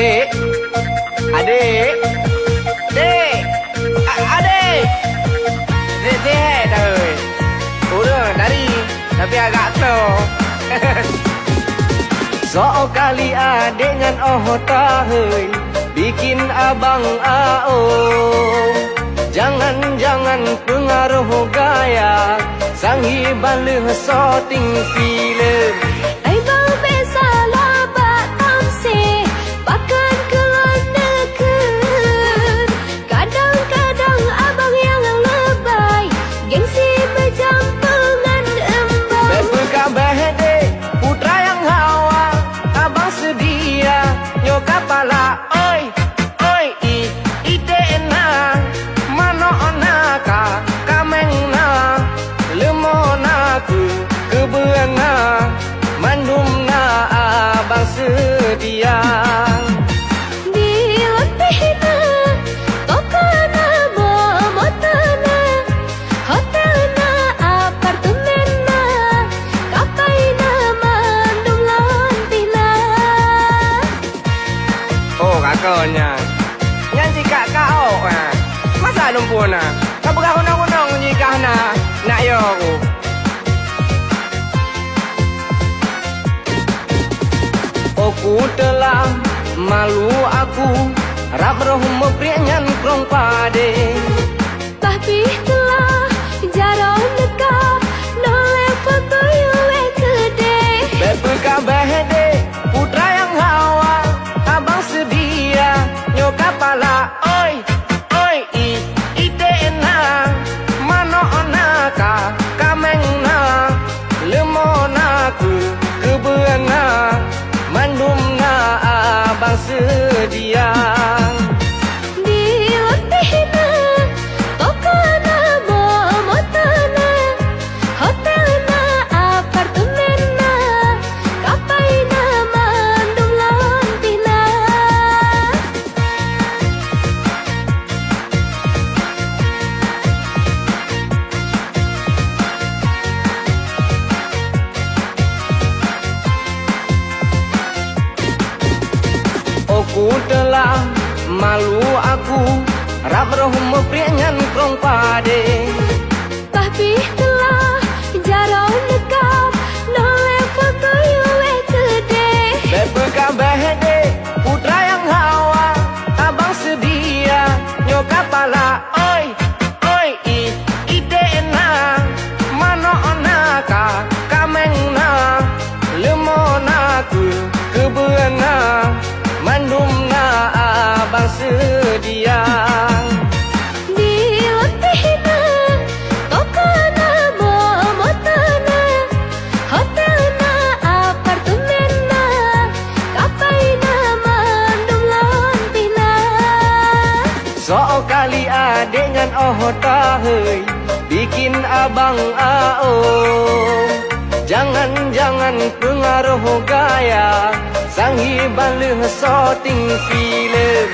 Adik, adik, dek, adik. Sehat dah. Udah dari, tapi agak slow. So kali adik dengan tahai bikin abang Jangan-jangan pengaruh gaya sang hibaleh sorting film. Ai bang besa labak tamse pakan kelonekeun. Kadang-kadang abang yang lebay gengsi berjampengan embang. Berkabah dek putra yang hawa abang sedia nyo kepala oi oi ide na mano onaka kamengna lemona kebeana mandumna abang sedia. Dilebihna tokana momotana hotelna apartemenna kapaina mandum lantina. Oh kakaknya nyanyi kak kau masa lumpuna kau berahunang-unang nikah nak yo aku. Aku telah malu aku rap roh meprianyan krong pade. Tapi telah jarang dekat noleh foto yuwe kede. Berkabah dek putra yang hawa abang sedia nyo kepala oi oi ide na mano onaka kamengna lemona kebeana mandumna abang sedia. Dilebihna tokana momotana hotelna apartemenna kapaina mandum lantina. Aku telah malu aku rap roh meprianyan krong pade. Tapi telah jarang dekat noleh foto yuwe kede. Berkabah dek putra yang hawa abang sedia nyo kepala oi oi ide na mano onaka kamengna lemona kebeana mandumna abang sedia. Dilebihna tokana momotana hotelna apartemenna kapaina mandum lantina. So kali adik dengan tahai bikin abang Jangan-jangan pengaruh gaya sang hibaleh sorting film.